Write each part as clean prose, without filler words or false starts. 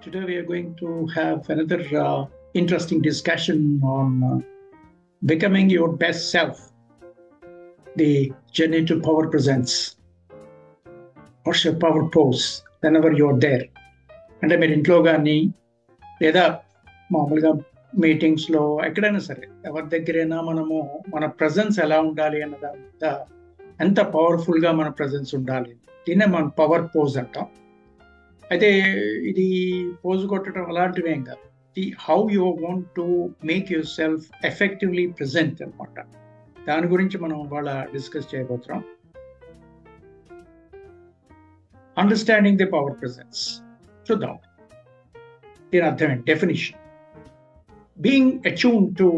Today we are going to have another interesting discussion on becoming your best self. The Journey to Power presents. What's your power pose whenever you're there? అంటే మీరు ఇంట్లో కానీ లేదా మామూలుగా మీటింగ్స్లో ఎక్కడైనా సరే ఎవరి దగ్గరైనా మనము మన ప్రజెన్స్ ఎలా ఉండాలి అన్న దాని మీద ఎంత పవర్ఫుల్గా మన ప్రజెన్స్ ఉండాలి, దీన్నే మనం పవర్ పోజ్ అంటాం. అయితే ఇది పోజు కొట్టడం అలాంటివేం కాదు. How you want to make your self effectively present అనమాట. దాని గురించి మనం ఇవాళ డిస్కస్ చేయబోతున్నాం. అండర్స్టాండింగ్ ది పవర్ ప్రెజెన్స్ చూద్దాం. దీని అర్థం ఏంటి? Definition: being attune to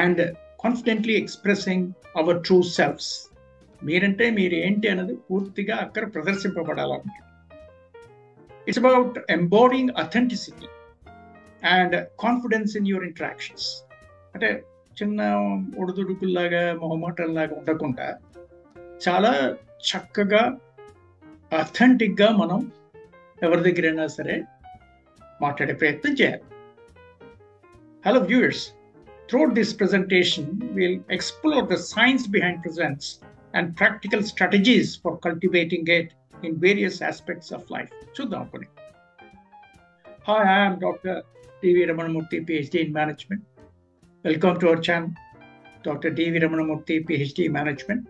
and confidently expressing our true selfs. మీరంటే మీరు ఏంటి అన్నది పూర్తిగా అక్కడ ప్రదర్శింపబడాలన్నమాట. It's about embodying authenticity and confidence in your interactions. అంటే చిన్న ఒడిదుడుకుల్లాగా మొహమాటంలాగా ఉండకుండా చాలా చక్కగా అథెంటిక్గా మనం ఎవరి దగ్గరైనా సరే మాట్లాడే ప్రయత్నం చేయాలి. Hello viewers, throughout this presentation we'll explore the science behind presence and practical strategies for cultivating it in various aspects of life. చూద్దాం కొన్ని. Hi, I am Dr. D.V. Ramanamurthy, PhD in Management. Welcome to our channel, Dr. D.V. Ramanamurthy, PhD in Management,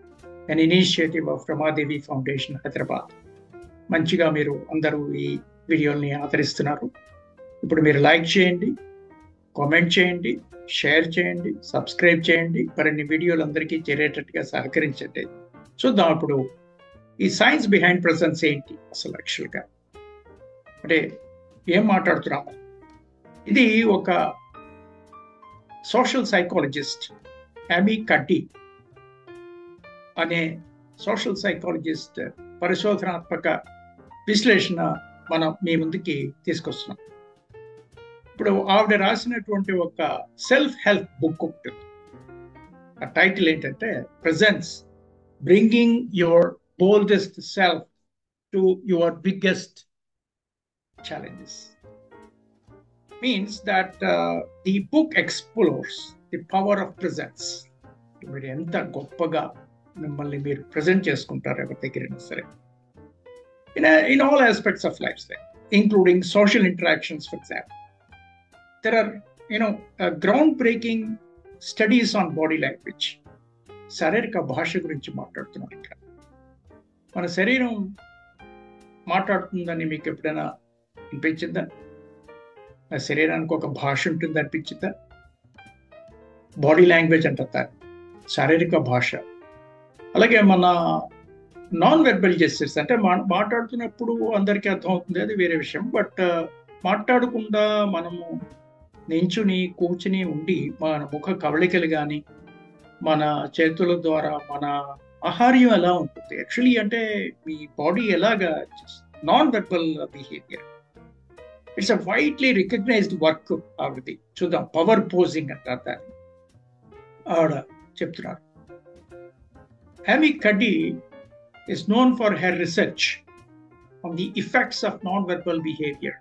an initiative of Ramadevi Foundation, Hyderabad. మంచిగా మీరు అందరూ ఈ వీడియోని ఆదరిస్తున్నారు. ఇప్పుడు మీరు లైక్ చేయండి, కామెంట్ చేయండి, షేర్ చేయండి, సబ్స్క్రైబ్ చేయండి, మరిన్ని వీడియోలు అందరికీ చేరేటట్టుగా సహకరించండి. చూద్దాం ఇప్పుడు ఈ సైన్స్ బిహైండ్ ప్రెజెన్స్ ఏంటి అసలు యాక్చువల్గా అంటే ఏం మాట్లాడుతున్నాము. ఇది ఒక సోషల్ సైకాలజిస్ట్ యామీ కడ్డీ అనే సోషల్ సైకాలజిస్ట్ పరిశోధనాత్మక విశ్లేషణ మనం మీ ముందుకి తీసుకొస్తున్నాం. ఇప్పుడు ఆవిడ రాసినటువంటి ఒక సెల్ఫ్ హెల్ప్ బుక్ ఉంటుంది. ఆ టైటిల్ ఏంటంటే presence, bringing your boldest self to your biggest challenges. Means that the book explores the power of presence. మీరు ఎంత గొప్పగా మిమ్మల్ని మీరు ప్రజెంట్ చేసుకుంటారు ఎవరి దగ్గరైనా సరే, in all aspects of life, including social interactions, for example. There are groundbreaking studies on body language. శారీరక భాష గురించి మాట్లాడుతున్నారు ఇక్కడ. మన శరీరం మాట్లాడుతుందని మీకు ఎప్పుడైనా అనిపించిందా? ఆ శరీరానికి ఒక భాష ఉంటుంది అనిపించిందా? బాడీ లాంగ్వేజ్ అంటారు, శారీరక భాష. అలాగే మన నాన్ వెర్బల్ జెస్చర్స్, అంటే మాట్లాడుతున్నప్పుడు అందరికీ అర్థమవుతుంది, అది వేరే విషయం. బట్ మాట్లాడకుండా మనము నించుని కూర్చుని ఉండి మన ముఖ కవళికలు కానీ మన చేతుల ద్వారా మన ఆహార్యం ఎలా ఉంటుంది యాక్చువల్లీ, అంటే మీ బాడీ ఎలాగా non verbal behaviour. It's a widely recognised work ఆవిడది. చూద్దాం, పవర్ పోజింగ్ అంటారు దాన్ని. ఆవిడ చెప్తున్నారు, యామీ కడ్డీ is known for her research on the effects of non-verbal behavior.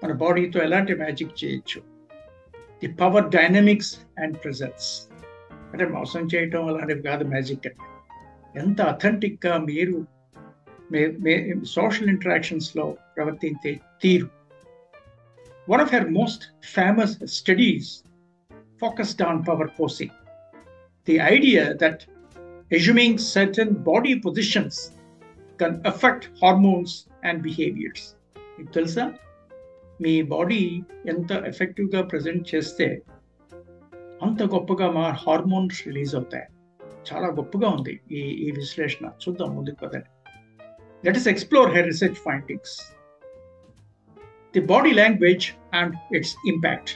మన బాడీతో ఎలాంటి మ్యాజిక్ చేయొచ్చు, the power dynamics and presence. అంటే మోసం చేయటం అలాంటివి కాదు మ్యాజిక్ అంటే. ఎంత అథెంటిక్గా మీరు సోషల్ ఇంటరాక్షన్స్లో ప్రవర్తించే తీరు. One of her most famous studies focused on power posing. The idea that assuming certain body positions can affect hormones and behaviors. మీకు తెలుసా, మీ బాడీ ఎంత ఎఫెక్టివ్గా ప్రజెంట్ చేస్తే అంత గొప్పగా మా హార్మోన్స్ రిలీజ్ అవుతాయి. చాలా గొప్పగా ఉంది ఈ విశ్లేషణ. చూద్దాం ముందుకు పదండి. Let us explore her research findings. The body language and its impact.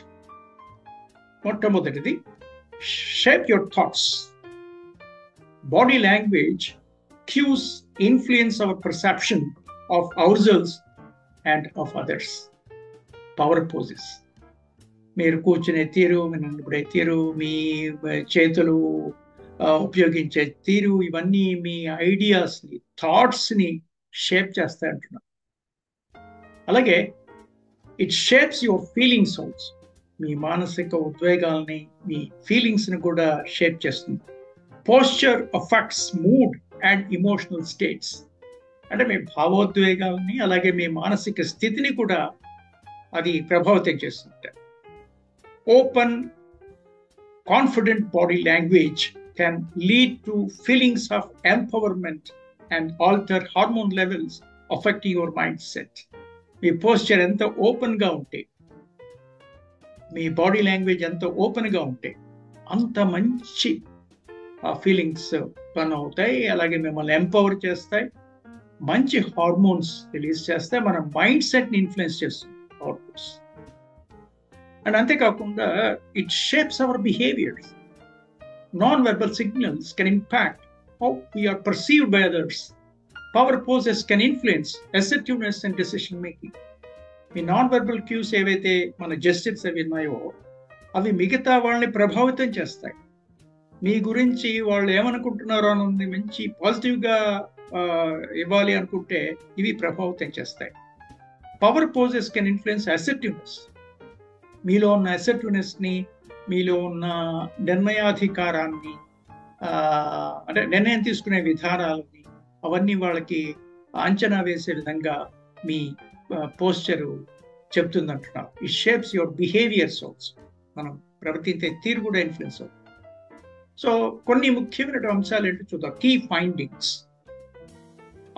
మొట్టమొదటిది, shape your thoughts. Body language cues influence our perception of ourselves and of others. Power poses. మీరు కూర్చునే తీరు, నిలబడే తీరు, మీ చేతులు ఉపయోగించే తీరు, ఇవన్నీ మీ ఐడియాస్ని, థాట్స్ని షేప్ చేస్తాయి అంటున్నాను. అలాగే it shapes your feelings also. మీ మానసిక ఉద్వేగాల్ని, మీ ఫీలింగ్స్ని కూడా షేప్ చేస్తుంది. Posture affects mood and emotional states. అంటే మీ భావోద్వేగాల్ని అలాగే మీ మానసిక స్థితిని కూడా అది ప్రభావితం చేస్తుంది. Open confident body language can lead to feelings of empowerment and alter hormone levels affecting your mind set. మీ పోస్చర్ ఎంత ఓపెన్గా ఉంటే, మీ బాడీ లాంగ్వేజ్ ఎంత ఓపెన్గా ఉంటే అంత మంచి ఫీలింగ్స్ రన్ అవుతాయి. అలాగే మిమ్మల్ని ఎంపవర్ చేస్తాయి, మంచి హార్మోన్స్ రిలీజ్ చేస్తాయి, మన మైండ్ సెట్ని ఇన్ఫ్లుయెన్స్ చేస్తుంది హార్మోన్స్. అండ్ అంతేకాకుండా it shapes our behaviours. Non verbal signals can impact how we're perceived by others. Power poses can influence assertiveness and decision making. మీ నాన్ వెర్బల్ క్యూస్ ఏవైతే మన gestures అవి ఉన్నాయో అవి మిగతా వాళ్ళని ప్రభావితం చేస్తాయి. మీ గురించి వాళ్ళు ఏమనుకుంటున్నారో అన్నది మంచి పాజిటివ్గా ఇవ్వాలి అనుకుంటే ఇవి ప్రభావితం చేస్తాయి. Power poses can influence assertiveness. మీలో ఉన్న అసర్టివ్నెస్ని, మీలో ఉన్న నిర్ణయాధికారాన్ని, అంటే నిర్ణయం తీసుకునే విధానాలని అవన్నీ వాళ్ళకి అంచనా వేసే విధంగా మీ పోస్చరు చెప్తుందంటున్నారు. It shapes your behaviours also. మనం ప్రవర్తించే తీరు కూడా ఇన్ఫ్లుయెన్స్ అవుతుంది. సో కొన్ని ముఖ్యమైన అంశాలు ఏంటో చూద్దాం. Key findings.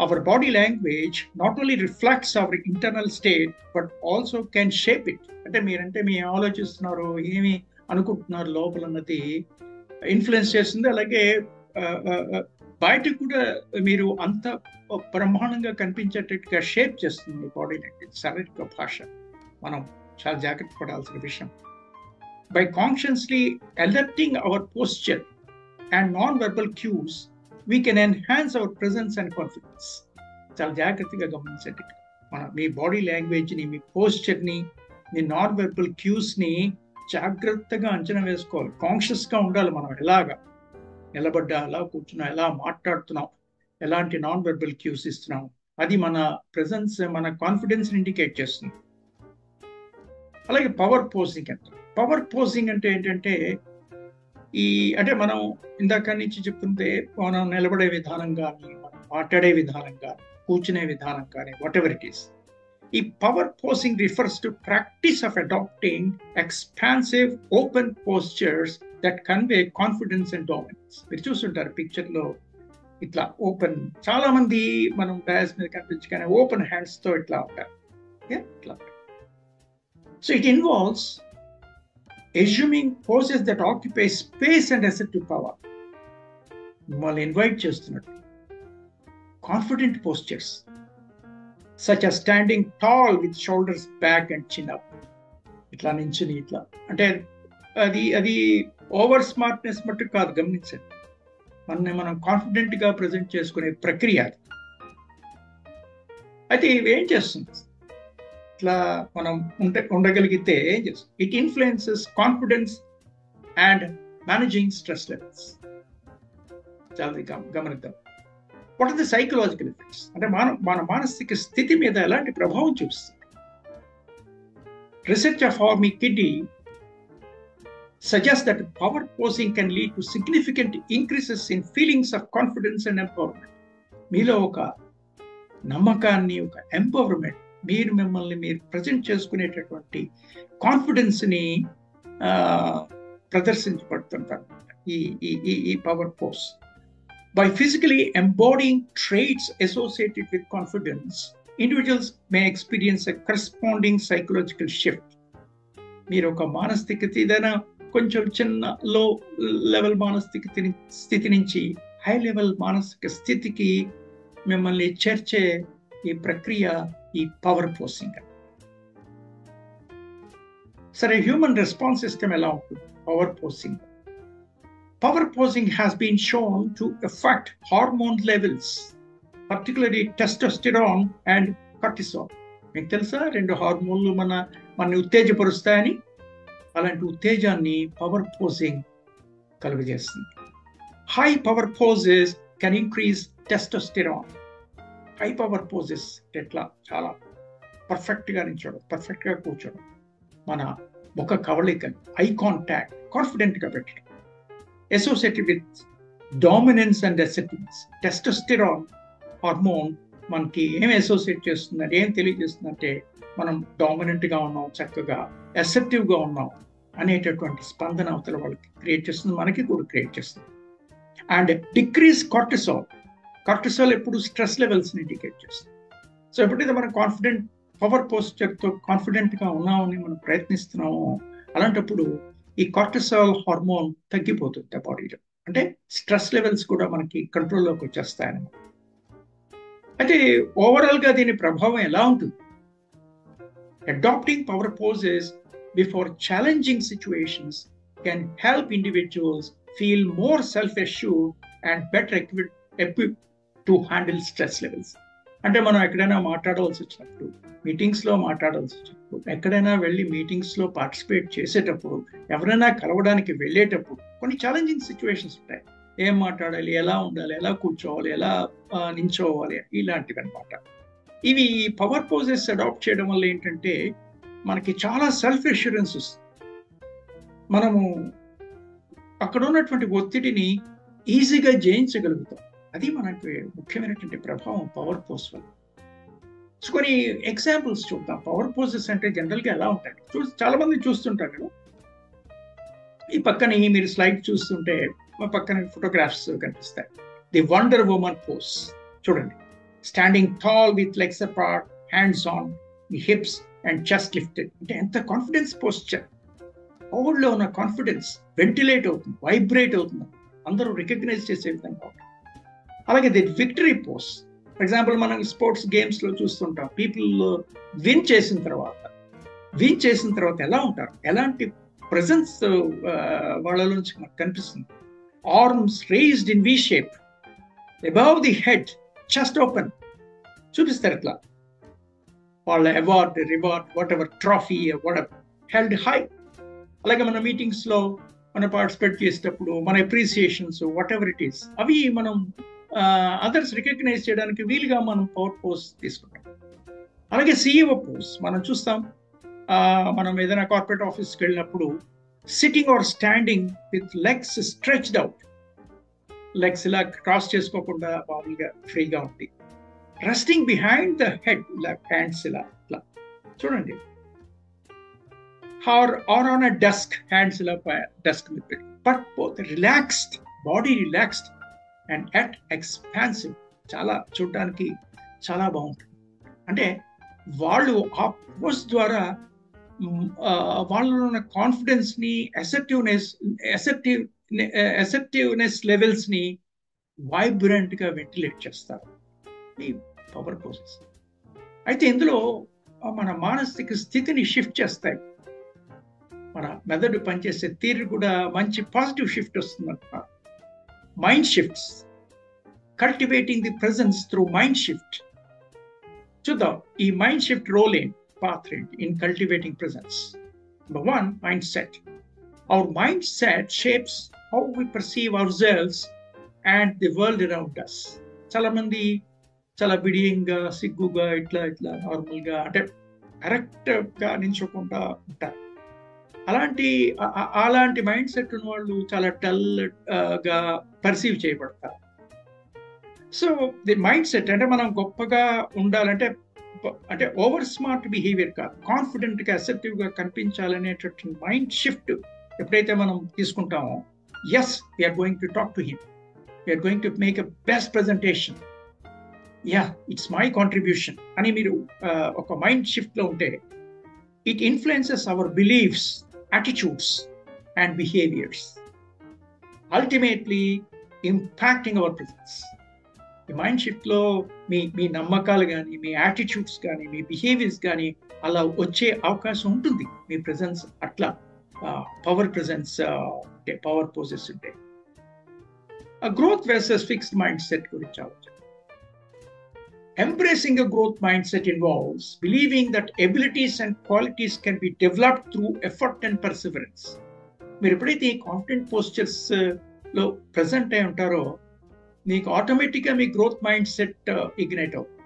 Our body language not only reflects our internal state but also can shape it. అంటే మీ ఆలోచిస్తున్నారు, ఏమి అనుకుంటున్నారు లోపల అన్నది ఇన్ఫ్లుయెన్స్ చేస్తుంది. అలాగే బయటకు కూడా మీరు అంత బ్రహ్మాండంగా కనిపించేటట్టుగా షేప్ చేస్తుంది మీ బాడీ లాంగ్వేజ్. శారీరక భాష మనం చాలా జాగ్రత్త పడాల్సిన విషయం. By consciously adapting our posture and non-verbal cues, we can enhance our presence and confidence. చాలా జాగ్రత్తగా గమనించండి. మీ బాడీ లాంగ్వేజ్ని, మీ పోస్చర్ని, మీ నాన్ వెర్బల్ క్యూస్ని జాగ్రత్తగా అంచనా వేసుకోవాలి. కాన్షియస్గా ఉండాలి. మనం ఎలాగా నిలబడ్డా, ఎలా కూర్చున్నా, ఎలా మాట్లాడుతున్నాం, ఎలాంటి నాన్ వెర్బల్ క్యూస్ ఇస్తున్నాం, అది మన ప్రెజెన్స్, మన కాన్ఫిడెన్స్ ఇండికేట్ చేస్తుంది. అలాగే పవర్ పోజింగ్ అంటే, పవర్ పోజింగ్ అంటే ఏంటంటే అంటే మనం ఇందాక నుంచి చెప్తుంటే మనం నిలబడే విధానం కానీ, మనం మాట్లాడే విధానం కానీ, కూర్చునే విధానం కానీ, వాట్ ఎవర్ ఇట్ ఈస్. ఈ power posing refers to practice of adapting expansive open postures that convey confidence and dominance. మీరు చూస్తుంటారు పిక్చర్లో ఇట్లా ఓపెన్, చాలా మంది మనం డయాస్ మీద కనిపించగానే ఓపెన్ హ్యాండ్స్తో ఇట్లా ఉంటారు. ఇట్లా. So it involves assuming poses that occupy space and assertive power. మిమ్మల్ని ఇన్వైట్ చేస్తున్నట్టు confident postures such as standing tall with shoulders back and chin up. ఇట్లా నించుని ఇట్లా అంటే అది ఓవర్ స్మార్ట్నెస్ మట్టు కాదు, గమనించండి. మనం కాన్ఫిడెంట్గా ప్రజెంట్ చేసుకునే ప్రక్రియ అది. అయితే ఇవేం చేస్తుంది? ఇట్లా మనం ఉండగలిగితే ఏం చేస్తుంది? It influences confidence and managing stress levels. చాలా గమనిద్దాం. What are the psychological effects? అంటే మన మానసిక స్థితి మీద ఎలాంటి ప్రభావం చూపిస్తుంది? Research of Amy Cuddy suggests that power posing can lead to significant increases in feelings of confidence and empowerment. మీలో ఒక నమ్మకాన్ని, ఒక ఎంపవర్మెంట్, మిమ్మల్ని మీరు ప్రజెంట్ చేసుకునేటటువంటి కాన్ఫిడెన్స్ని ప్రదర్శించబడుతుంటారు ఈ power pose. By physically embodying traits associated with confidence, individuals may experience a corresponding psychological shift. మీరు ఒక మానసిక ఏదైనా కొంచెం చిన్న లో లెవెల్ మానసిక స్థితి నుంచి హై లెవెల్ మానసిక స్థితికి మిమ్మల్ని చేర్చే ఈ ప్రక్రియ ఈ పవర్ పోసింగ్. సరే, హ్యూమన్ రెస్పాన్స్ సిస్టమ్ ఎలా ఉంటుంది power పోసింగ్? Power posing has been shown to affect hormone levels, particularly testosterone and cortisol. మీకు తెలుసా, 2 హార్మోన్లు మన ఉత్తేజపరుస్తాయని. అలాంటి ఉత్తేజాన్ని పవర్ పోజింగ్ కలుగజేస్తుంది. High power poses can increase testosterone. High power poses ఎట్లా చాలా పర్ఫెక్ట్గా నిల్చోవడం, పర్ఫెక్ట్గా కూర్చోవడం, మన ముఖ కవళికలు, ఐ కాంటాక్ట్ కాన్ఫిడెంట్గా పెట్టడం, associated with dominance and acceptance. Testosterone hormone మనకి ఏం అసోసియేట్ చేస్తుందంటే, ఏం తెలియజేస్తుందంటే మనం డామినెంట్గా ఉన్నాం, చక్కగా అసెప్టివ్గా ఉన్నాం అనేటటువంటి స్పందన అవతల వాళ్ళకి క్రియేట్ చేస్తుంది, మనకి కూడా క్రియేట్ చేస్తుంది. And decrease cortisol. కార్టిసాల్ ఎప్పుడు స్ట్రెస్ లెవెల్స్ని ఇండికేట్ చేస్తుంది. సో ఎప్పుడైతే మనం కాన్ఫిడెంట్ పవర్ పోస్చర్తో కాన్ఫిడెంట్గా ఉన్నామని మనం ప్రయత్నిస్తున్నామో, అలాంటప్పుడు ఈ కార్టిసాల్ హార్మోన్ తగ్గిపోతుంది ఆ బాడీలో. అంటే స్ట్రెస్ లెవెల్స్ కూడా మనకి కంట్రోల్లోకి వచ్చేస్తాయన్నమాట. అయితే ఓవరాల్గా దీని ప్రభావం ఎలా ఉంటుంది? Adopting power poses before challenging situations can help individuals feel more self-assured and better equipped to handle stress levels. అంటే మనం ఎక్కడైనా మాట్లాడవలసి వచ్చినప్పుడు, మీటింగ్స్లో మాట్లాడాల్సి వచ్చినప్పుడు, ఎక్కడైనా వెళ్ళి మీటింగ్స్లో పార్టిసిపేట్ చేసేటప్పుడు, ఎవరైనా కలవడానికి వెళ్ళేటప్పుడు కొన్ని ఛాలెంజింగ్ సిచ్యువేషన్స్ ఉంటాయి. ఏం మాట్లాడాలి, ఎలా ఉండాలి, ఎలా కూర్చోవాలి, ఎలా నించోవాలి, ఇలాంటివి అనమాట. ఇవి పవర్ పోజెస్ అడాప్ట్ చేయడం వల్ల ఏంటంటే మనకి చాలా సెల్ఫ్ అష్యూరెన్స్ వస్తుంది. మనము అక్కడ ఉన్నటువంటి ఒత్తిడిని ఈజీగా జయించగలుగుతాం. అది మనకి ముఖ్యమైనటువంటి ప్రభావం పవర్ పోజ్ వల్ల. సో కొన్ని ఎగ్జాంపుల్స్ చూద్దాం. పవర్ పోజెస్ అంటే జనరల్గా ఎలా ఉంటాయి చాలా మంది చూస్తుంటారు కదా. ఈ పక్కన మీరు స్లైడ్ చూస్తుంటే మా పక్కన ఫోటోగ్రాఫ్స్ కనిపిస్తాయి. ది వండర్ ఉమన్ పోజ్ చూడండి. Standing tall with legs apart, hands on the hips and chest lifted. అంటే ఎంత కాన్ఫిడెన్స్ పోస్చర్. ఓవర్లో ఉన్న కాన్ఫిడెన్స్ వెంటిలేట్ అవుతుంది, వైబ్రేట్ అవుతుంది, అందరూ రికగ్నైజ్ చేసే విధంగా ఉంటుంది. అలాగే the victory pose. For example మనం స్పోర్ట్స్ గేమ్స్లో చూస్తుంటాం. పీపుల్ విన్ చేసిన తర్వాత ఎలా ఉంటారు, ఎలాంటి ప్రెజెన్స్ వాళ్ళలోంచి మనకు కనిపిస్తుంది. Arms raised in V shape, above the head, chest open చూపిస్తారు. ఇట్లా వాళ్ళ award, reward, whatever trophy held high. అలాగే మన మీటింగ్స్లో మనం పార్టిసిపేట్ చేసేటప్పుడు మన appreciations whatever it is, అవి మనం అదర్స్ రికగ్నైజ్ చేయడానికి వీలుగా మనం పవర్ పోజ్ తీసుకుంటాం. అలాగే సిఇఓ పోజ్ మనం చూస్తాం. మనం ఏదైనా కార్పొరేట్ ఆఫీస్కి వెళ్ళినప్పుడు sitting or standing with legs stretched out, legs ఇలా క్రాస్ చేసుకోకుండా మామూలుగా ఫ్రీగా ఉంది. రెస్టింగ్ బిహైండ్ ద హెడ్, ఇలా హ్యాండ్స్ ఇలా చూడండి. Or on a desk, hands ఇలా డెస్క్ మీద పెట్టి, but both relaxed, body relaxed and at expansive. చాలా చూడడానికి చాలా బాగుంటుంది. అంటే వాళ్ళు ఆ పోజ్ ద్వారా వాళ్ళలో ఉన్న కాన్ఫిడెన్స్ని, అసెప్టివ్నెస్ లెవెల్స్ని వైబ్రెంట్గా వెంటిలేట్ చేస్తారు ఈ పవర్ పోజెస్. అయితే ఇందులో మన మానసిక స్థితిని షిఫ్ట్ చేస్తాయి. మన మెదడు పనిచేసే తీరు కూడా మంచి పాజిటివ్ షిఫ్ట్ వస్తుందంటున్నారు. Mind shifts, cultivating the presence through mind shift. చూద్దాం ఈ మైండ్ షిఫ్ట్ రోల్ ఏంటి, పాత్ర ఏంటి in cultivating presence. Number one, mindset. Our mindset shapes how we perceive ourselves and the world around us. చాలా మంది చాలా బిడియంగా, సిగ్గుగా, ఇట్లా నార్మల్గా, అంటే కరెక్ట్గా నించకుండా ఉంటారు. అలాంటి మైండ్ సెట్ ఉన్న వాళ్ళు చాలా డల్గా పర్సీవ్ చేయబడతారు. సో ది మైండ్ సెట్ అంటే మనం గొప్పగా ఉండాలంటే, అంటే ఓవర్ స్మార్ట్ బిహేవియర్ కాదు, కాన్ఫిడెంట్గా అసెప్టివ్గా కనిపించాలనేటటువంటి మైండ్ షిఫ్ట్ ఎప్పుడైతే మనం తీసుకుంటామో, yes we're going to talk to him, we're going to make a best presentation, yeah it's my contribution అని మీరు ఒక మైండ్ షిఫ్ట్లో ఉంటే, it influences our beliefs, attitudes and behaviours, ultimately impacting our presence. ఈ mind షిఫ్ట్లో మీ నమ్మకాలు కానీ, మీ యాటిట్యూడ్స్ కానీ, మీ బిహేవియర్స్ కానీ అలా వచ్చే అవకాశం ఉంటుంది మీ ప్రెజెన్స్. అట్లా పవర్ ప్రెజెన్స్ అంటే పవర్ పోజెస్ ఉంటాయి. Growth versus fixed mind set గురించి ఆలోచన. Embracing a growth mindset involves believing that abilities and qualities can be developed through effort and perseverance. మీరు ఎప్పుడైతే ఈ కాన్ఫిడెంట్ పోస్చర్స్లో ప్రెజెంట్ అయి ఉంటారో, మీకు ఆటోమేటిక్గా మీ గ్రోత్ మైండ్ సెట్ ఇగ్నైట్ అవుతుంది.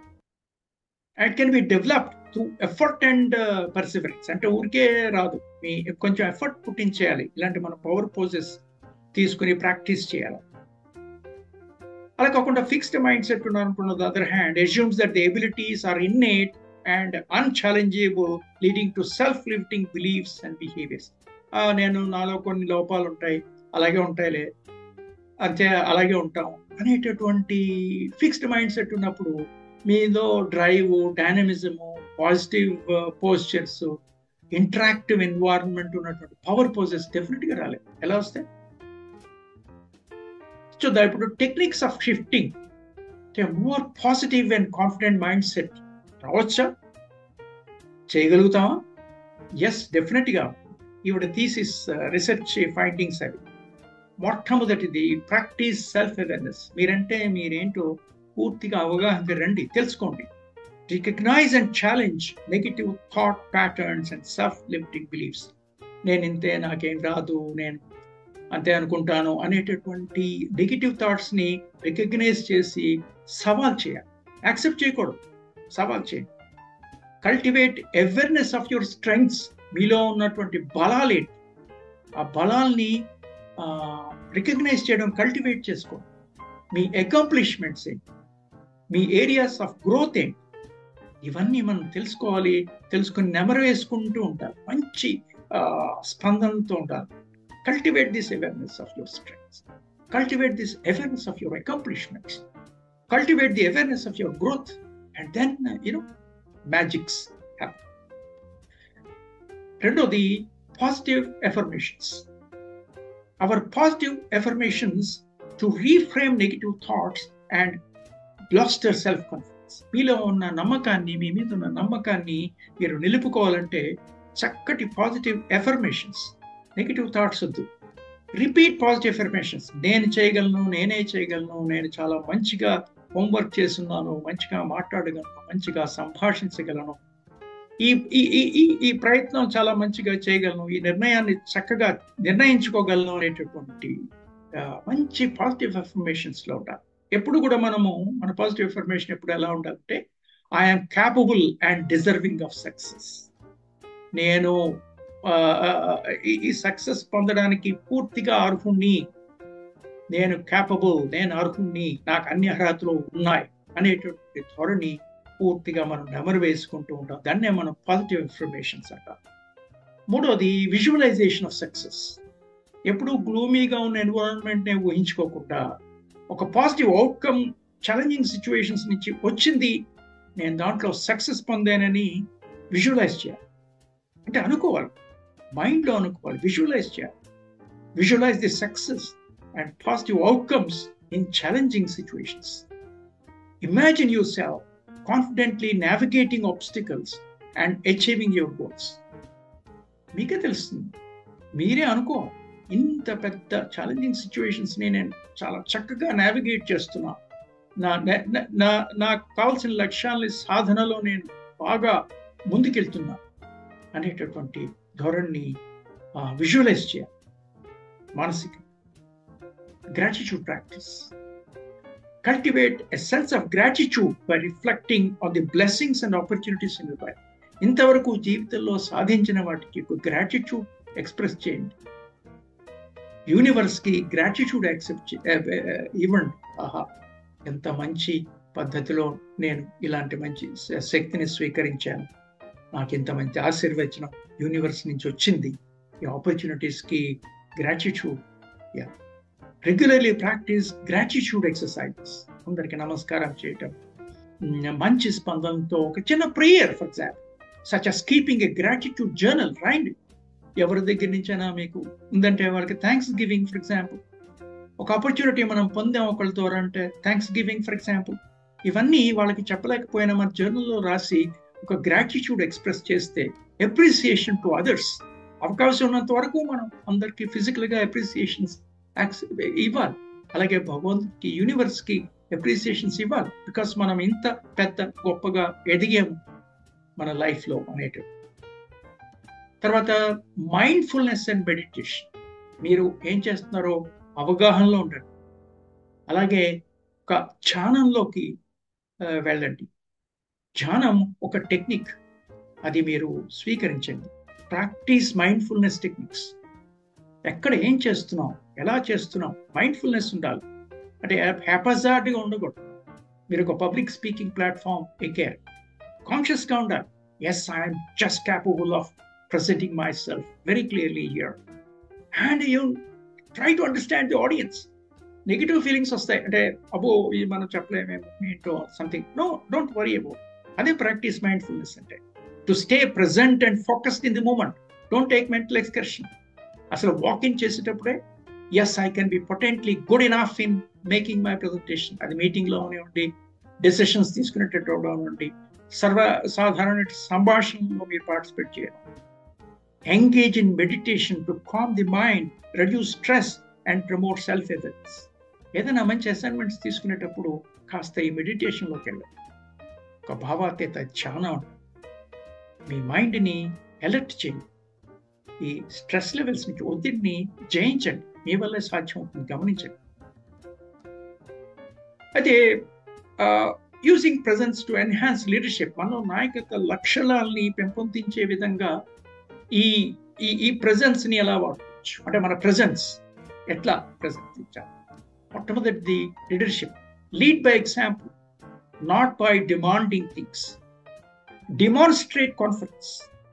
And can be developed through effort and Perseverance. అంటే ఊరికే రాదు, మీ కొంచెం ఎఫర్ట్ పుట్టించేయాలి. ఇలాంటి మన పవర్ పోజెస్ తీసుకుని ప్రాక్టీస్ చేయాలి. అలా కాకుండా ఫిక్స్డ్ మైండ్ సెట్ ఉన్నారనుకున్న other hand assumes that the abilities are innate and unchallengeable, leading to self-limiting beliefs and behaviors. నేను నాలో కొన్ని లోపాలు ఉంటాయి, అలాగే ఉంటాయిలే, అంతే అలాగే ఉంటాం అనేటటువంటి ఫిక్స్డ్ మైండ్ సెట్ ఉన్నప్పుడు మీలో drive, dynamism, positive postures, interactive environment ఉన్నటువంటి పవర్ పోజెస్ డెఫినెట్గా రాలేదు. ఎలా వస్తాయి? సో ఇప్పుడు techniques of shifting more positive and confident mind set రావచ్చా? చేయగలుగుతామా? ఎస్, డెఫినెట్గా. ఈవిడ థీసిస్ రీసెర్చ్ ఫైండింగ్స్ అవి. మొట్టమొదటిది ప్రాక్టీస్ సెల్ఫ్ అవేర్నెస్. మీరంటే మీరేంటో పూర్తిగా అవగాహన రండి, తెలుసుకోండి. Recognise and challenge negative thought patterns and self limiting beliefs. నేను ఇంతే, నాకేం రాదు, నేను అంతే అనుకుంటాను అనేటటువంటి నెగిటివ్ థాట్స్ని రికగ్నైజ్ చేసి సవాల్ చేయాలి. యాక్సెప్ట్ చేయకూడదు, సవాల్ చేయండి. Cultivate awareness of your strengths. మీలో ఉన్నటువంటి బలాలేంటి, ఆ బలాల్ని రికగ్నైజ్ చేయడం, కల్టివేట్ చేసుకోండి. మీ అకాంప్లిష్మెంట్స్ ఏంటి, మీ ఏరియాస్ ఆఫ్ గ్రోత్ ఏంటి, ఇవన్నీ మనం తెలుసుకోవాలి. తెలుసుకుని నెమరు వేసుకుంటూ ఉంటారు, మంచి స్పందనతో ఉంటారు. Cultivate this awareness of your strengths. Cultivate this awareness of your accomplishments. Cultivate the awareness of your growth. And then, magics happen. రెండోది, positive affirmations. Our positive affirmations to reframe negative thoughts and bolster self-confidence. మీలో ఉన్న నమ్మకాన్ని, మీ మీద ఉన్న నమ్మకాన్ని మీరు నిలుపుకోవాలంటే చక్కటి positive affirmations, negative thoughts వద్దు. Repeat positive affirmations. నేను చేయగలను, నేనే చేయగలను, నేను చాలా మంచిగా హోంవర్క్ చేస్తున్నాను, మంచిగా మాట్లాడగలను, మంచిగా సంభాషించగలను, ఈ ప్రయత్నం చాలా మంచిగా చేయగలను, ఈ నిర్ణయాన్ని చక్కగా నిర్ణయించుకోగలను అనేటటువంటి మంచి పాజిటివ్ ఎఫర్మేషన్స్లో ఉండాలి. ఎప్పుడు కూడా మనము మన పాజిటివ్ ఎఫర్మేషన్ ఎప్పుడు ఎలా ఉండాలంటే, I'm capable and deserving of success. నేను ఈ సక్సెస్ పొందడానికి పూర్తిగా అర్హుణ్ణి, నేను క్యాపబుల్, నేను అర్హుణ్ణి, నాకు అన్ని అర్హతలు ఉన్నాయి అనేటువంటి ధోరణి పూర్తిగా మనం నెమరు వేసుకుంటూ ఉంటాం. దాన్నే మనం పాజిటివ్ ఇన్ఫర్మేషన్స్ అంటాం. మూడోది, విజువలైజేషన్ ఆఫ్ సక్సెస్. ఎప్పుడు గ్లూమీగా ఉన్న ఎన్విరాన్మెంట్నే ఊహించుకోకుండా ఒక పాజిటివ్ అవుట్కమ్ ఛాలెంజింగ్ సిచ్యువేషన్స్ నుంచి వచ్చింది, నేను దాంట్లో సక్సెస్ పొందానని విజువలైజ్ చేయాలి. అంటే అనుకోవాలి, మైండ్లో అనుకోవాలి, విజువలైజ్ చేయాలి. Visualise the success and positive outcomes in challenging situations. Imagine yourself confidently navigating obstacles and achieving your goals. మీకే తెలుస్తుంది, మీరే అనుకోవాలి, ఇంత పెద్ద ఛాలెంజింగ్ సిచ్యువేషన్స్ని నేను చాలా చక్కగా నావిగేట్ చేస్తున్నా, నాకు కావాల్సిన లక్ష్యాలని సాధనలో నేను బాగా ముందుకెళ్తున్నా అనేటటువంటి ధోరణిని విజువలైజ్ చేయాలి. మానసిక gratitude practice. Cultivate a sense of gratitude by reflecting on the blessings and opportunities in your life. ఇంతవరకు జీవితంలో సాధించిన వాటికి గ్రాటిట్యూడ్ ఎక్స్ప్రెస్ చేయండి. యూనివర్స్కి గ్రాటిట్యూడ్ ఇవ్వండి. ఆహా, ఎంత మంచి పద్ధతిలో నేను ఇలాంటి మంచి శక్తిని స్వీకరించాను, నాకు ఇంత మంచి ఆశీర్వచనం యూనివర్స్ నుంచి వచ్చింది. ఈ ఆపర్చునిటీస్కి gratitude. Regularly practise gratitude exercises. అందరికి నమస్కారం చేయటం, మంచి స్పందనతో ఒక చిన్న prayer, for example such as keeping a gratitude journal. రాయండి. ఎవరి దగ్గర నుంచైనా మీకు ఉందంటే వాళ్ళకి థ్యాంక్స్ గివింగ్, ఫర్ ఎగ్జాంపుల్. ఒక ఆపర్చునిటీ మనం పొందాం ఒకళ్ళతో అంటే థ్యాంక్స్ గివింగ్, ఫర్ ఎగ్జాంపుల్. ఇవన్నీ వాళ్ళకి చెప్పలేకపోయినా మన జర్నల్లో రాసి ఒక గ్రాటిట్యూడ్ ఎక్స్ప్రెస్ చేస్తే, అప్రిసియేషన్ టు అదర్స్. అవకాశం ఉన్నంత వరకు మనం అందరికీ ఫిజికల్గా అప్రిసియేషన్స్ ఇవ్వాలి. అలాగే భగవంతుడికి, యూనివర్స్కి అప్రిసియేషన్స్ ఇవ్వాలి. బికాస్ మనం ఇంత పెద్ద గొప్పగా ఎదిగాము మన లైఫ్లో అనేటివి. తర్వాత మైండ్ఫుల్నెస్ అండ్ మెడిటేషన్. మీరు ఏం చేస్తున్నారో అవగాహనలో ఉండండి. అలాగే ఒక ధ్యానంలోకి వెళ్ళండి. ధ్యానం ఒక టెక్నిక్. అది మీరు స్వీకరించండి. Practice mindfulness techniques. ఎక్కడ ఏం చేస్తున్నాం, ఎలా చేస్తున్నాం, మైండ్ఫుల్నెస్ ఉండాలి. అంటే హ్యాపజార్డ్గా ఉండకూడదు. మీరు ఒక పబ్లిక్ స్పీకింగ్ ప్లాట్ఫామ్ ఎక్కారు, కాన్షియస్గా ఉండాలి. Yes, I'm just capable of presenting myself very clearly here. And you try to understand the audience. Negative feelings వస్తాయి, అంటే అబ్బో ఇది మనం చెప్పలేమేమో ఏంటో something. No, don't worry about. అదే ప్రాక్టీస్ మైండ్ఫుల్నెస్ అంటే. To stay present and focused in the moment. Don't take mental excursion. అసలు వాకింగ్ చేసేటప్పుడే yes, I can be potently good enough in making my presentation. అది మీటింగ్లో ఉండి, decisions తీసుకునేటట్టు ఉండి, సర్వసాధారణ సంభాషణలో మీరు పార్టిసిపేట్ చేయాలి. Engage in meditation to calm the mind, reduce stress and promote self effects. ఏదైనా మంచి అసైన్మెంట్స్ తీసుకునేటప్పుడు కాస్త ఈ మెడిటేషన్లోకి వెళ్ళండి. ఒక భావాతీత చాలా ఉంటుంది. మీ మైండ్ని అలర్ట్ చేయండి. ఈ స్ట్రెస్ లెవెల్స్ నుంచి ఒత్తిడిని జయించండి. మీ వల్లే సాధ్యం అవుతుంది, గమనించండి. అయితే using presence to enhance leadership. మనం నాయకత్వ లక్షణాలని పెంపొందించే విధంగా ఈ ఈ ప్రెజెన్స్ని ఎలా వాడవచ్చు అంటే మన ప్రెజెన్స్ ఎట్లా ప్రెజెన్స్ ఇచ్చాలి. మొట్టమొదటిది leadership. Lead by example, not by demanding things. Demonstrate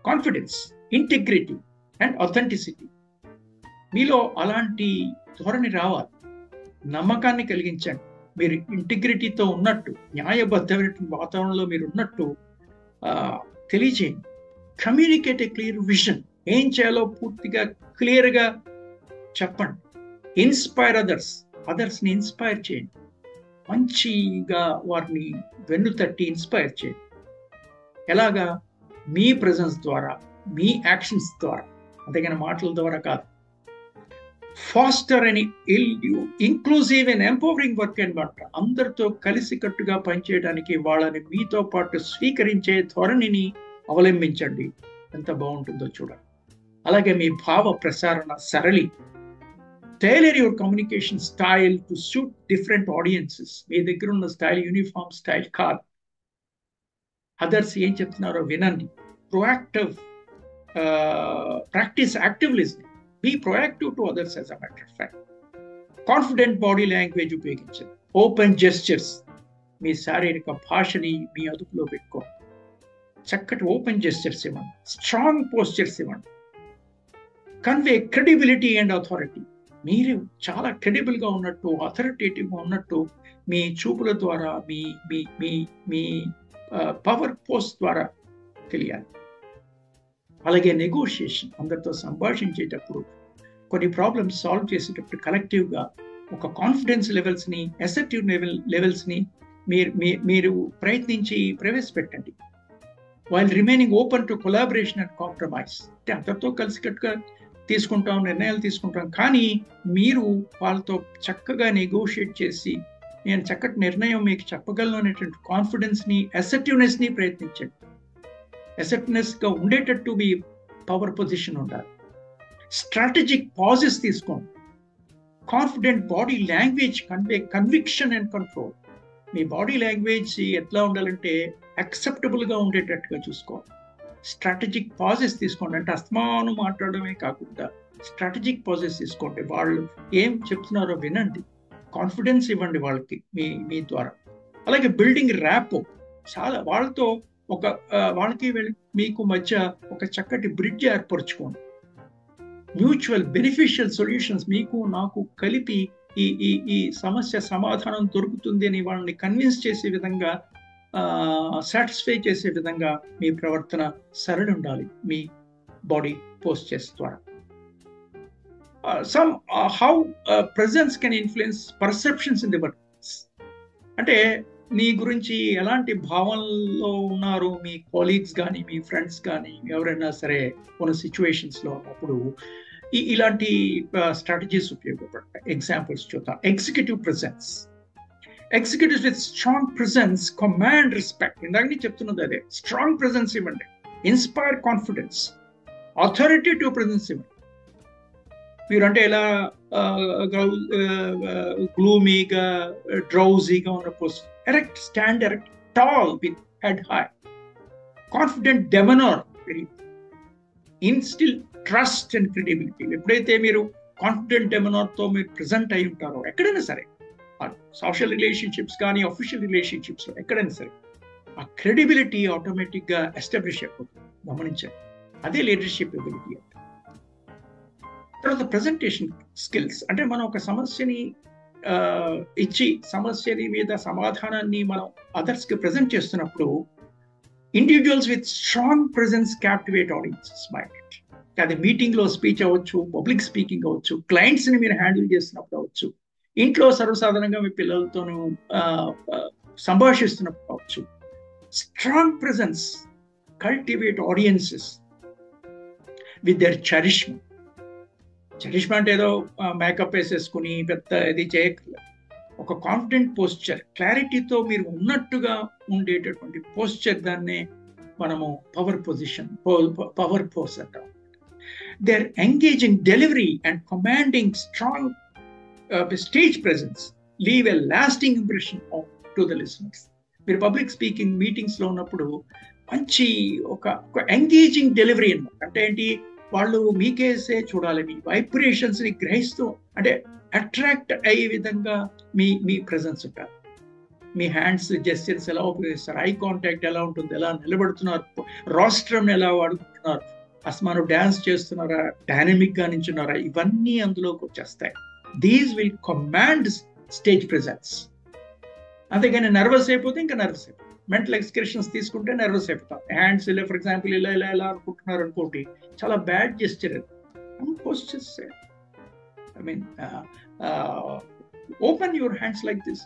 confidence, integrity and authenticity. మీలో అలాంటి ధోరణి రావాలి. నమ్మకాన్ని కలిగించండి. మీరు ఇంటిగ్రిటీతో ఉన్నట్టు, న్యాయబద్ధమైన వాతావరణంలో మీరు ఉన్నట్టు తెలియచేయండి. కమ్యూనికేట్ ఏ క్లియర్ విజన్. ఏం చేయాలో పూర్తిగా క్లియర్గా చెప్పండి. ఇన్స్పైర్ అదర్స్ని ఇన్స్పైర్ చేయండి. మంచిగా వారిని వెన్నుతట్టి ఇన్స్పైర్ చేయండి. ఎలాగా? మీ ప్రెజెన్స్ ద్వారా, మీ యాక్షన్స్ ద్వారా, అంతేగాని మాటల ద్వారా కాదు. ఫాస్టర్ అని ఇంక్లూజివ్ అండ్ ఎంపవరింగ్ వర్క్ అనమాట. అందరితో కలిసికట్టుగా పనిచేయడానికి వాళ్ళని మీతో పాటు స్వీకరించే ధోరణిని అవలంబించండి. ఎంత బాగుంటుందో చూడండి. అలాగే మీ భావ ప్రసారణ సరళి. Tailor your communication style to suit different audiences. మీ దగ్గర ఉన్న స్టైల్ యూనిఫామ్ స్టైల్ కాదు. అదర్స్ ఏం చెప్తున్నారో వినండి. Proactive practise active listening. Be proactive to others as a matter of fact. Confident body language ఉపయోగించండి. Open gestures. మీ శారీరక భాషని మీ అదుపులో పెట్టుకోండి. చక్కటి ఓపెన్ జెస్చర్స్ ఇవ్వండి. స్ట్రాంగ్ పోస్చర్స్ ఇవ్వండి. Convey credibility and authority. మీరు చాలా క్రెడిబుల్గా ఉన్నట్టు, అథారిటేటివ్గా ఉన్నట్టు మీ చూపుల ద్వారా, మీ మీ మీ మీ పవర్ పోస్ట్ ద్వారా తెలియాలి. అలాగే నెగోషియేషన్. అందరితో సంభాషించేటప్పుడు, కొన్ని ప్రాబ్లమ్స్ సాల్వ్ చేసేటప్పుడు కలెక్టివ్గా ఒక కాన్ఫిడెన్స్ లెవెల్స్ని, అసెప్టివ్ లెవెల్స్ని మీరు ప్రయత్నించి ప్రవేశపెట్టండి. While remaining open to collaboration and compromise. అంటే అందరితో కలిసికట్టుగా తీసుకుంటాం, నిర్ణయాలు తీసుకుంటాం, కానీ మీరు వాళ్ళతో చక్కగా నెగోషియేట్ చేసి నేను చక్కటి నిర్ణయం మీకు చెప్పగలను అనేటువంటి కాన్ఫిడెన్స్ని, అసెప్టివ్నెస్ని ప్రయత్నించండి. అసెప్టివ్నెస్గా ఉండేటట్టు మీ పవర్ పొజిషన్ ఉండాలి. స్ట్రాటజిక్ పాజెస్ తీసుకోండి. Confident body language convey conviction and control. Me body language ఎట్లా ఉండాలంటే యాక్సెప్టబుల్గా ఉండేటట్టుగా చూసుకోవాలి. స్ట్రాటజిక్ పాజెస్ తీసుకోండి. అంటే అస్తమానం మాట్లాడమే కాకుండా స్ట్రాటజిక్ పాజెస్ తీసుకోండి. వాళ్ళు ఏం చెప్తున్నారో వినండి. కాన్ఫిడెన్స్ ఇవ్వండి వాళ్ళకి మీ ద్వారా. అలాగే బిల్డింగ్ ర్యాపో. చాలా వాళ్ళతో వాళ్ళకి మీకు మధ్య ఒక చక్కటి బ్రిడ్జ్ ఏర్పరచుకోండి. మ్యూచువల్ బెనిఫిషియల్ సొల్యూషన్స్ మీకు నాకు కలిపి ఈ సమస్య సమాధానం దొరుకుతుంది అని వాళ్ళని కన్విన్స్ చేసే విధంగా, సాటిస్ఫై చేసే విధంగా మీ ప్రవర్తన సరళి ఉండాలి మీ బాడీ పోస్చర్స్ ద్వారా. How presence can influence perceptions in the works. అంటే మీ గురించి ఎలాంటి భావనలో ఉన్నారు మీ కొలీగ్స్ కానీ, మీ ఫ్రెండ్స్ కానీ, ఎవరైనా సరే కొన్ని సిచ్యువేషన్స్లో ఉన్నప్పుడు ఇలాంటి స్ట్రాటజీస్ ఉపయోగపడతాయి. ఎగ్జాంపుల్స్ చూద్దాం. Executive presence. Executives with strong presence command respect. ఇందాక చెప్తున్నది అదే. స్ట్రాంగ్ ప్రెజెన్స్ ఇవ్వండి. Inspire confidence. అథారిటేటివ్ ప్రెజెన్స్ ఇవ్వండి. మీరంటే ఎలా గ్లూమీగా, డ్రౌజీగా ఉన్న post. Erect, stand erect, tall with head high. Confident demeanour, instil trust and credibility. ఎప్పుడైతే మీరు కాన్ఫిడెంట్ డెమనర్తో మీరు ప్రెజెంట్ అయి ఉంటారో ఎక్కడైనా సరే, సోషల్ రిలేషన్షిప్స్ కానీ అఫీషియల్ రిలేషన్షిప్స్లో ఎక్కడైనా సరే, ఆ క్రెడిబిలిటీ ఆటోమేటిక్గా ఎస్టాబ్లిష్ అయిపోతుంది. గమనించండి, అదే లీడర్షిప్ ఎబిలిటీ. తర్వాత ప్రజెంటేషన్ స్కిల్స్, అంటే మనం ఒక సమస్యని ఇచ్చి సమస్యని మీద సమాధానాన్ని మనం అదర్స్కి ప్రజెంట్ చేస్తున్నప్పుడు individuals with strong presence captivate audiences mind. అది మీటింగ్లో స్పీచ్ అవ్వచ్చు, పబ్లిక్ స్పీకింగ్ అవ్వచ్చు, క్లయింట్స్ని మీరు హ్యాండిల్ చేస్తున్నప్పుడు అవ్వచ్చు, ఇంట్లో సర్వసాధారణంగా మీ పిల్లలతోనూ సంభాషిస్తున్నప్పుడు అవ్వచ్చు. Strong presence cultivate audiences with their charisma. Charisma అంటే ఏదో మేకప్ వేసేసుకుని పెద్ద ఇది చేయక్కర్లేదు. ఒక కాన్ఫిడెంట్ పోస్చర్, క్లారిటీతో మీరు ఉన్నట్టుగా ఉండేటటువంటి పోస్చర్, దాన్నే మనము పవర్ పొజిషన్, పవర్ పోస్ అంటాం. They are engaging delivery and commanding strong stage presence leave a lasting impression to the listeners. మీరు పబ్లిక్ స్పీకింగ్ మీటింగ్స్లో ఉన్నప్పుడు మంచి ఒక ఎంగేజింగ్ డెలివరీ అన్నమాట. అంటే ఏంటి, వాళ్ళు మీకేసే చూడాలి, మీ వైబ్రేషన్స్ని గ్రహిస్తూ, అంటే అట్రాక్ట్ అయ్యే విధంగా మీ ప్రెజెన్స్ ఉంటారు. మీ హ్యాండ్స్ జెస్చర్స్ ఎలా ఉపయోగిస్తారు, ఐ కాంటాక్ట్ ఎలా ఉంటుంది, ఎలా నిలబడుతున్నారు, రాస్ట్రం ఎలా వాడుకుంటున్నారు, అస్మాను డ్యాన్స్ చేస్తున్నారా, డైనమిక్గా నించున్నారా, ఇవన్నీ అందులోకి వచ్చేస్తాయి. These will command stage presence. అంతేగాని నర్వస్ అయిపోతే ఇంకా నర్వస్ అయిపోతుంది. మెంటల్ ఎక్స్ప్రెషన్స్ తీసుకుంటే నర్వస్ అయిపోతాం. హ్యాండ్స్ ఇలా ఫర్ ఎగ్జాంపుల్ ఇలా ఇలా ఎలా అనుకుంటున్నారు అనుకోండి, చాలా bad gesture. Postures, I mean, open your hands like this.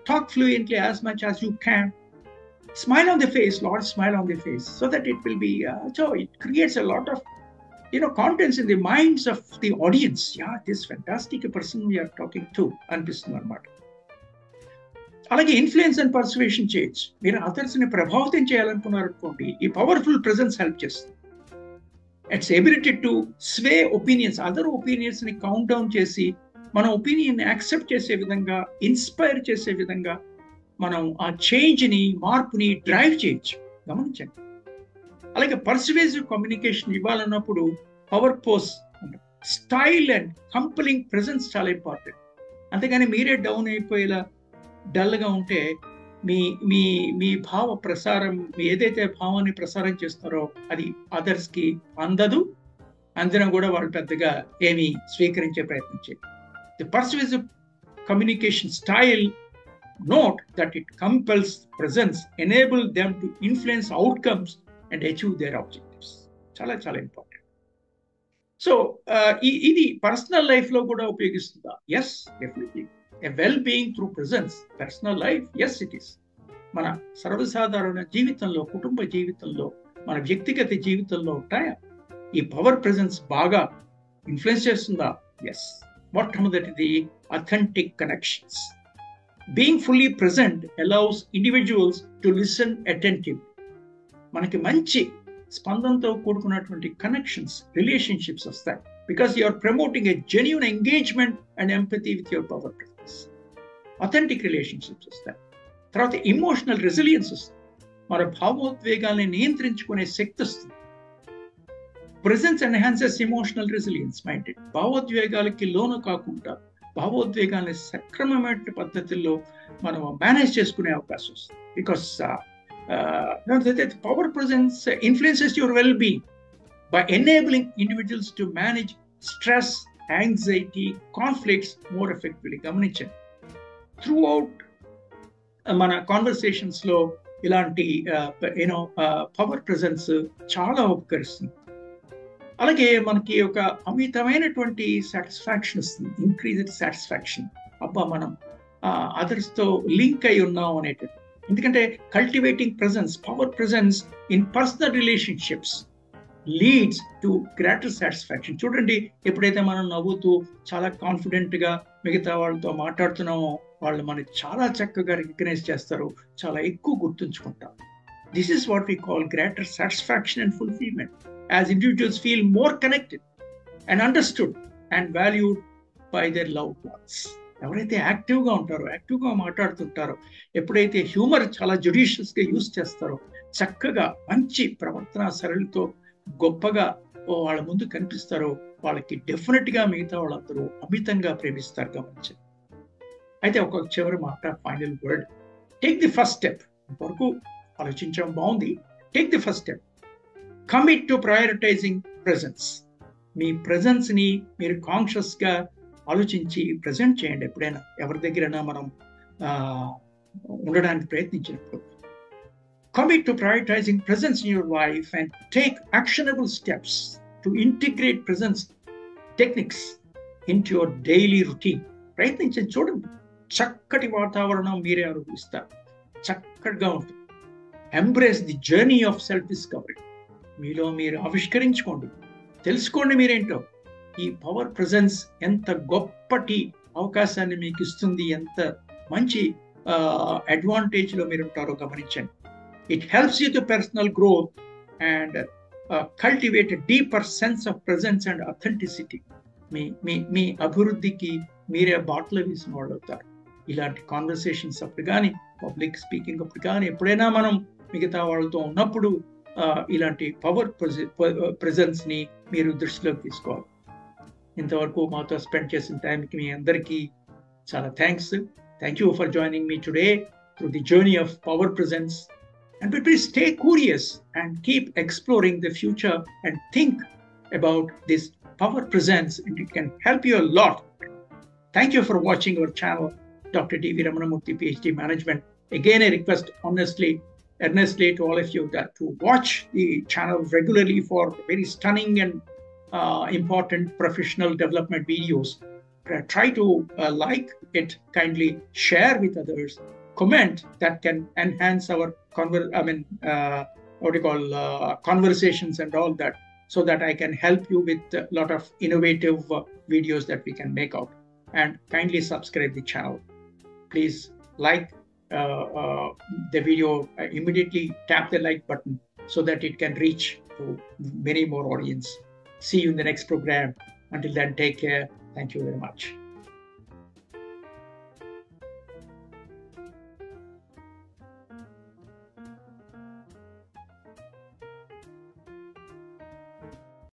Talk fluently as much as you can. Smile on the face, Lord, smile on the face, so that it will be joy. It creates a lot of, contents in the minds of the audience. Yeah, this fantastic person we are talking to. అనిపిస్తుంది అన్నమాట. అలాగే influence and persuasion చేయొచ్చు. మీరు అదర్స్ని ప్రభావితం చేయాలనుకున్నారనుకోండి, ఈ powerful presence help చేస్తుంది. It's ability to sway opinions, other ఒపీనియన్స్ని కౌంట్ డౌన్ చేసి మన ఒపీనియన్ని యాక్సెప్ట్ చేసే విధంగా, ఇన్స్పైర్ చేసే విధంగా మనం ఆ చేంజ్ని, మార్పుని డ్రైవ్ చేయొచ్చు. గమనించండి. అలాగే పర్సువేసివ్ కమ్యూనికేషన్ ఇవ్వాలన్నప్పుడు power pose, style and compelling presence చాలా ఇంపార్టెంట్. అంతేగాని మీరే డౌన్ అయిపోయేలా డల్గా ఉంటే మీ భావ ప్రసారం, ఏదైతే భావాన్ని ప్రసారం చేస్తారో అది అదర్స్కి అందదు. అందినా కూడా వాళ్ళు పెద్దగా ఏమీ స్వీకరించే ప్రయత్నం చేయరు. The persuasive communication style note that it compels presence, enable them to influence outcomes and achieve their objectives. చాలా చాలా ఇంపార్టెంట్. సో ఇది పర్సనల్ లైఫ్లో కూడా ఉపయోగిస్తుందా? Yes, definitely. A well-being through presence, personal life, yes it is. మన సర్వసాధారణ జీవితంలో, కుటుంబ జీవితంలో, మన వ్యక్తిగత జీవితంలో ఉంటాయా ఈ పవర్ ప్రెజెన్స్ బాగా ఇన్ఫ్లుయెన్స్ చేస్తుందా? ఎస్. మొట్టమొదటిది authentic connections. Being fully present allows individuals to listen attentively. మనకి మంచి స్పందనతో కూడుకున్నటువంటి కనెక్షన్స్, రిలేషన్షిప్స్ వస్తాయి. Because you are promoting a genuine engagement and empathy with your power presence. Authentic relationships వస్తాయి. తర్వాత ఇమోషనల్ రెసిలియన్స్ వస్తుంది. మన భావోద్వేగాల్ని నియంత్రించుకునే శక్తి వస్తుంది. Presence enhances emotional resilience mind. భావోద్వేగాలకి లోను కాకుండా భావోద్వేగాల్ని సక్రమమైన పద్ధతుల్లో మనం మేనేజ్ చేసుకునే అవకాశం వస్తుంది. Because power presence influences your well being by enabling individuals to manage stress, anxiety, conflicts more effectively. గమనించండి, త్రూ అవుట్ మన కాన్వర్సేషన్స్లో ఇలాంటి పవర్ ప్రెజెన్స్ చాలా ఉపకరిస్తుంది. అలాగే మనకి ఒక అమితమైనటువంటి సాటిస్ఫాక్షన్ వస్తుంది, ఇంక్రీజ్డ్ సాటిస్ఫాక్షన్. అబ్బా, మనం అదర్స్తో లింక్ అయి ఉన్నాం అనేటట్టు. ఎందుకంటే cultivating presence, power presence in personal relationships leads to greater satisfaction. చూడండి, ఎప్పుడైతే మనం నవ్వుతూ చాలా కాన్ఫిడెంట్గా మిగతా వాళ్ళతో మాట్లాడుతున్నామో వాళ్ళు మనకి చాలా చక్కగా రికగ్నైజ్ చేస్తారు, చాలా ఎక్కువ గుర్తుంచుకుంటారు. This is what we call greater satisfaction and fulfilment, as individuals feel more connected and understood and valued by their loved ones. ఎవరైతే యాక్టివ్గా ఉంటారో, యాక్టివ్గా మాట్లాడుతుంటారో, ఎప్పుడైతే హ్యూమర్ చాలా జుడిషియస్గా యూజ్ చేస్తారో, చక్కగా మంచి ప్రవర్తన సరళితో గొప్పగా వాళ్ళ ముందు కనిపిస్తారో, వాళ్ళకి డెఫినెట్గా మిగతా వాళ్ళందరూ అమితంగా ప్రేమిస్తారు. గమనించండి. అయితే ఒక చివరి మాట, final word, take the first step. వరకు ఆలోచించడం బాగుంది. Take the first step. Commit to prioritising presence. మీ ప్రెజెన్స్ని మీరు కాన్షియస్గా ఆలోచించి ప్రజెంట్ చేయండి. ఎప్పుడైనా ఎవరి దగ్గరైనా మనం ఉండడానికి ప్రయత్నించినప్పుడు. Commit to prioritizing presence in your life and take actionable steps to integrate presence techniques into your daily routine. ప్రయత్నించండి, చూడండి. చక్కటి వాతావరణం మీరే అనుభవిస్తారు, చక్కగా ఉంటుంది. Embrace the journey of self discovery. మీలో మీరు ఆవిష్కరించుకోండి, తెలుసుకోండి మీరేంటో. ఈ పవర్ ప్రెజెన్స్ ఎంత గొప్పటి అవకాశాన్ని మీకు ఇస్తుంది, ఎంత మంచి అడ్వాంటేజ్లో మీరు ఉంటారో గమనించండి. It helps you to personal growth and cultivate a deeper sense of presence and authenticity. మీ అభివృద్ధికి మీరే బాటలు వేసిన వాళ్ళు అవుతారు. ఇలాంటి కాన్వర్సేషన్స్ అప్పుడు కానీ, పబ్లిక్ స్పీకింగ్ అప్పుడు కానీ, ఎప్పుడైనా మనం మిగతా వాళ్ళతో ఉన్నప్పుడు ఇలాంటి పవర్ ప్రెజెన్స్ని మీరు దృష్టిలోకి తీసుకోవాలి. ఇంతవరకు మాతో స్పెండ్ చేసిన టైంకి మీ అందరికీ చాలా thanks. Thank you for joining me today through the journey of power presence. And please stay curious and keep exploring the future and think about this power presence, and it can help you a lot. Thank you for watching our channel, Dr. D.V. Ramanamurthy, PhD Management. Again, I request earnestly to all of you that to watch the channel regularly for very stunning and important professional development videos. Try to like it, kindly share with others, comment that can enhance our conversations and all that, so that I can help you with a lot of innovative videos that we can make out. And kindly subscribe the channel. Please like the video, immediately tap the like button so that it can reach to many more audience. See you in the next program. Until then, take care. Thank you very much.